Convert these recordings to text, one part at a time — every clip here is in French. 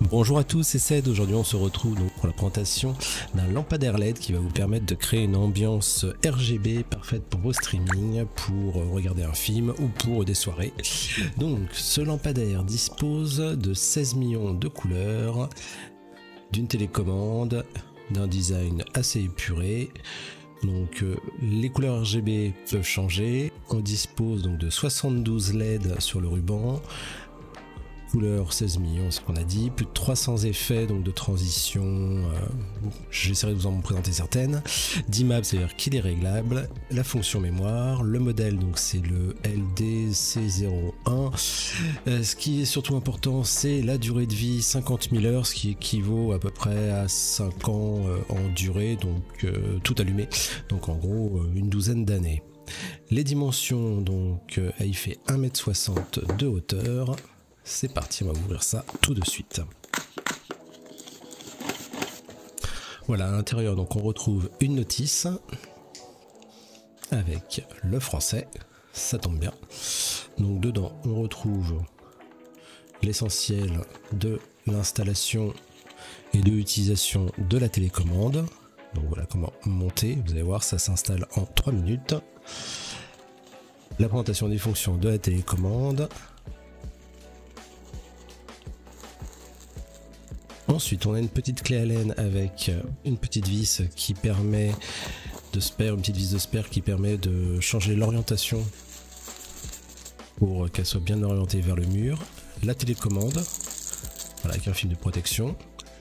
Bonjour à tous, c'est Ced. Aujourd'hui on se retrouve donc pour la présentation d'un lampadaire LED qui va vous permettre de créer une ambiance RGB parfaite pour vos streamings, pour regarder un film ou pour des soirées. Donc ce lampadaire dispose de 16 millions de couleurs, d'une télécommande, d'un design assez épuré. Donc les couleurs RGB peuvent changer. On dispose donc de 72 LED sur le ruban. Couleur 16 millions, c'est ce qu'on a dit, plus de 300 effets donc de transition, j'essaierai de vous en présenter certaines. 10 maps, c'est-à-dire qu'il est réglable, la fonction mémoire, le modèle donc c'est le LDC01. Ce qui est surtout important, c'est la durée de vie, 50 000 heures, ce qui équivaut à peu près à 5 ans en durée, donc tout allumé, donc en gros une douzaine d'années. Les dimensions, donc il fait 1,60 m de hauteur. C'est parti, on va ouvrir ça tout de suite. Voilà, à l'intérieur, donc on retrouve une notice avec le français, ça tombe bien. Donc dedans, on retrouve l'essentiel de l'installation et de l'utilisation de la télécommande. Donc voilà comment monter, vous allez voir, ça s'installe en 3 minutes. La présentation des fonctions de la télécommande. Ensuite, on a une petite clé Allen avec une petite vis qui permet de spare, une petite vis de spare qui permet de changer l'orientation pour qu'elle soit bien orientée vers le mur. La télécommande, voilà, avec un fil de protection.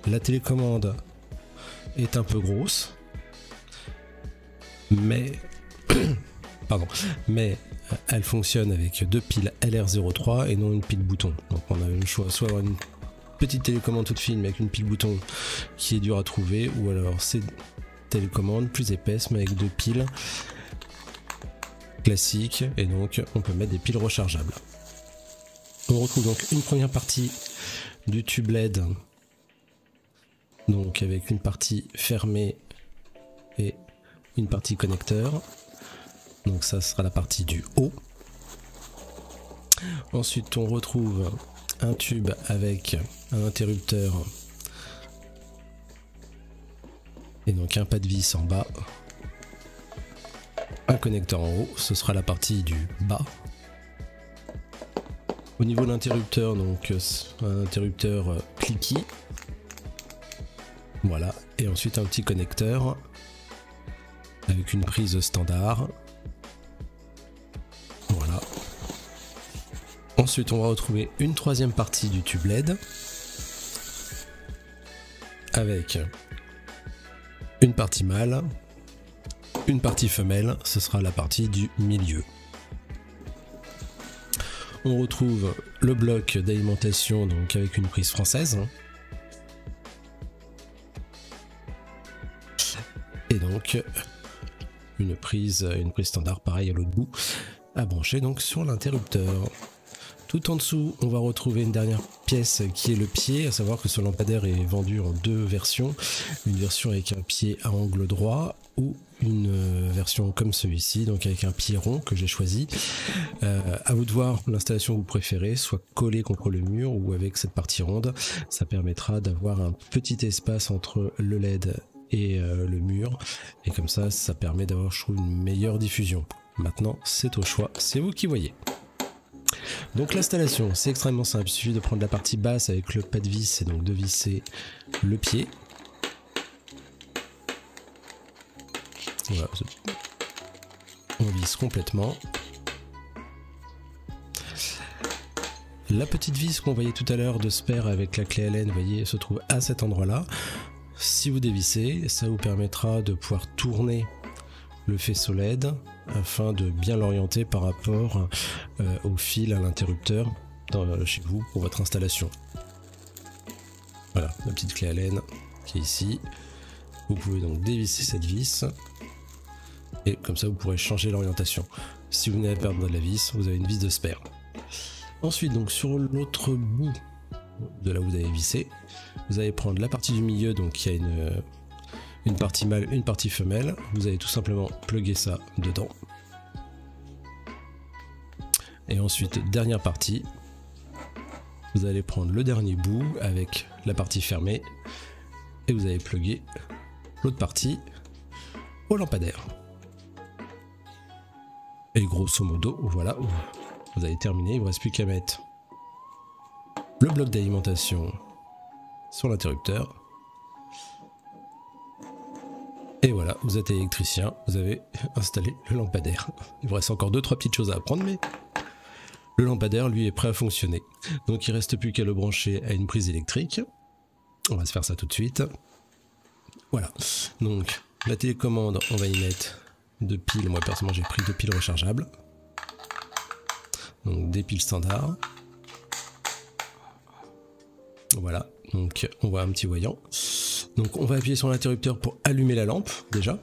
La télécommande est un peu grosse, mais elle fonctionne avec deux piles LR03 et non une pile bouton. Donc on a le choix, soit avoir une petite télécommande toute fine mais avec une pile bouton qui est dure à trouver, ou alors c'est télécommande plus épaisse mais avec deux piles classiques, et donc on peut mettre des piles rechargeables. On retrouve donc une première partie du tube LED, donc avec une partie fermée et une partie connecteur, donc ça sera la partie du haut. Ensuite on retrouve un tube avec un interrupteur et donc un pas de vis en bas, un connecteur en haut, ce sera la partie du bas. Au niveau de l'interrupteur, donc un interrupteur clicky, voilà, et ensuite un petit connecteur avec une prise standard, voilà. Ensuite, on va retrouver une troisième partie du tube LED avec une partie mâle, une partie femelle, ce sera la partie du milieu. On retrouve le bloc d'alimentation donc avec une prise française. Et donc une prise standard pareil à l'autre bout à brancher donc sur l'interrupteur. Tout en dessous, on va retrouver une dernière pièce qui est le pied, à savoir que ce lampadaire est vendu en deux versions. Une version avec un pied à angle droit ou une version comme celui-ci, donc avec un pied rond que j'ai choisi. À vous de voir l'installation que vous préférez, soit collé contre le mur ou avec cette partie ronde. Ça permettra d'avoir un petit espace entre le LED et le mur. Et comme ça, ça permet d'avoir, je trouve, une meilleure diffusion. Maintenant, c'est au choix, c'est vous qui voyez. Donc l'installation, c'est extrêmement simple, il suffit de prendre la partie basse avec le pas de vis et donc de visser le pied. Voilà, on visse complètement. La petite vis qu'on voyait tout à l'heure de spare avec la clé Allen, vous voyez, se trouve à cet endroit-là. Si vous dévissez, ça vous permettra de pouvoir tourner le faisceau LED afin de bien l'orienter par rapport au fil à l'interrupteur chez vous pour votre installation. Voilà, la petite clé Allen qui est ici. Vous pouvez donc dévisser cette vis et comme ça vous pourrez changer l'orientation. Si vous n'avez pas perdre de la vis, vous avez une vis de spare. Ensuite, donc sur l'autre bout de là où vous avez vissé, vous allez prendre la partie du milieu, donc il y a une partie mâle, une partie femelle. Vous allez tout simplement plugger ça dedans. Et ensuite, dernière partie, vous allez prendre le dernier bout avec la partie fermée et vous allez plugger l'autre partie au lampadaire. Et grosso modo, voilà, vous avez terminé, il ne vous reste plus qu'à mettre le bloc d'alimentation sur l'interrupteur. Et voilà, vous êtes électricien, vous avez installé le lampadaire. Il vous reste encore 2-3 petites choses à apprendre, mais le lampadaire, lui, est prêt à fonctionner. Donc il ne reste plus qu'à le brancher à une prise électrique. On va se faire ça tout de suite. Voilà, donc la télécommande, on va y mettre 2 piles. Moi, personnellement, j'ai pris 2 piles rechargeables. Donc des piles standards. Voilà, donc on voit un petit voyant. Donc on va appuyer sur l'interrupteur pour allumer la lampe, déjà.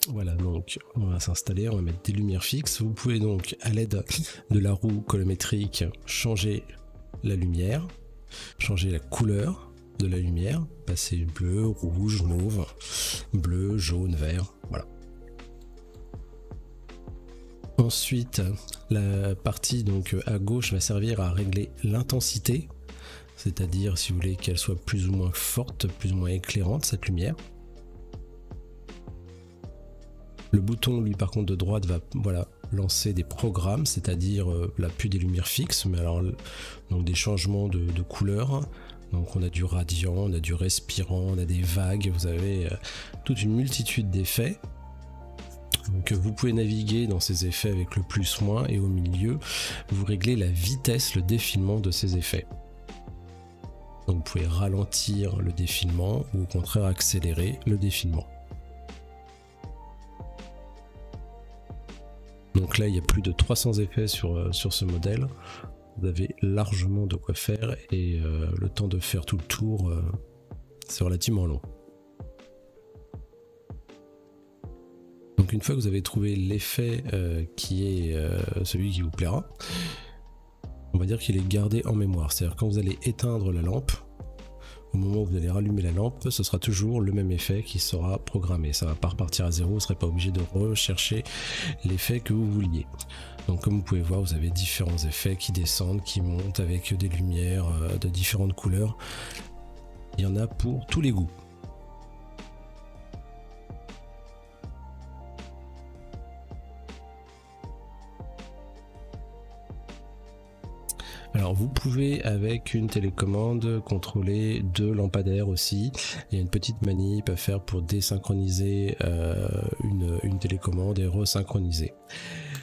Voilà, donc on va s'installer, on va mettre des lumières fixes. Vous pouvez donc, à l'aide de la roue colométrique, changer la lumière, changer la couleur de la lumière, passer bleu, rouge, mauve, bleu, jaune, vert, voilà. Ensuite, la partie donc à gauche va servir à régler l'intensité, c'est-à-dire si vous voulez qu'elle soit plus ou moins forte, plus ou moins éclairante cette lumière. Le bouton lui par contre de droite va lancer des programmes, c'est-à-dire là plus des lumières fixes, mais alors donc des changements de couleur. Donc on a du radiant, on a du respirant, on a des vagues, vous avez toute une multitude d'effets. Donc vous pouvez naviguer dans ces effets avec le plus-moins et au milieu, vous réglez la vitesse, le défilement de ces effets. Donc vous pouvez ralentir le défilement ou au contraire accélérer le défilement. Donc là il y a plus de 300 effets sur ce modèle. Vous avez largement de quoi faire et le temps de faire tout le tour, c'est relativement long. Donc une fois que vous avez trouvé l'effet qui est celui qui vous plaira, on va dire qu'il est gardé en mémoire. C'est-à-dire quand vous allez éteindre la lampe, au moment où vous allez rallumer la lampe, ce sera toujours le même effet qui sera programmé. Ça ne va pas repartir à zéro, vous ne serez pas obligé de rechercher l'effet que vous vouliez. Donc comme vous pouvez voir, vous avez différents effets qui descendent, qui montent avec des lumières de différentes couleurs. Il y en a pour tous les goûts. Alors vous pouvez avec une télécommande contrôler 2 lampadaires aussi. Il y a une petite manip à faire pour désynchroniser une télécommande et resynchroniser.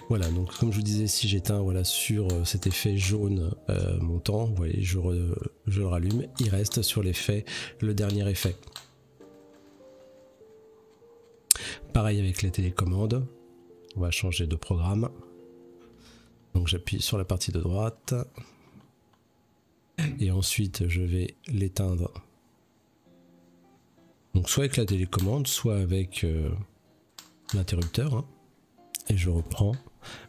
Voilà, donc comme je vous disais, si j'éteins sur cet effet jaune montant, vous voyez, je le rallume, il reste sur l'effet, le dernier effet. Pareil avec les télécommandes, on va changer de programme. Donc j'appuie sur la partie de droite. Et ensuite je vais l'éteindre. Donc soit avec la télécommande, soit avec l'interrupteur. Hein, et je reprends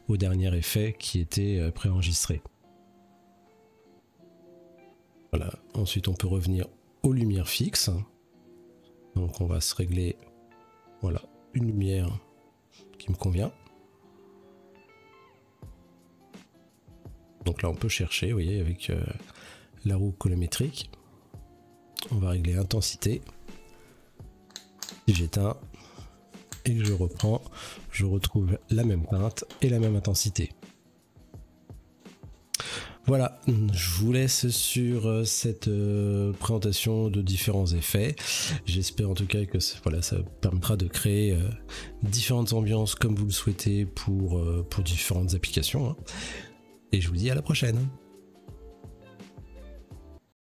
au dernier effet qui était préenregistré. Voilà. Ensuite on peut revenir aux lumières fixes. Donc on va se régler, voilà, une lumière qui me convient. Donc là on peut chercher, vous voyez, avec la roue colométrique. On va régler l'intensité. Si j'éteins et que je reprends, je retrouve la même teinte et la même intensité. Voilà, je vous laisse sur cette présentation de différents effets. J'espère en tout cas que voilà, ça permettra de créer différentes ambiances comme vous le souhaitez pour différentes applications. Hein. Et je vous dis à la prochaine.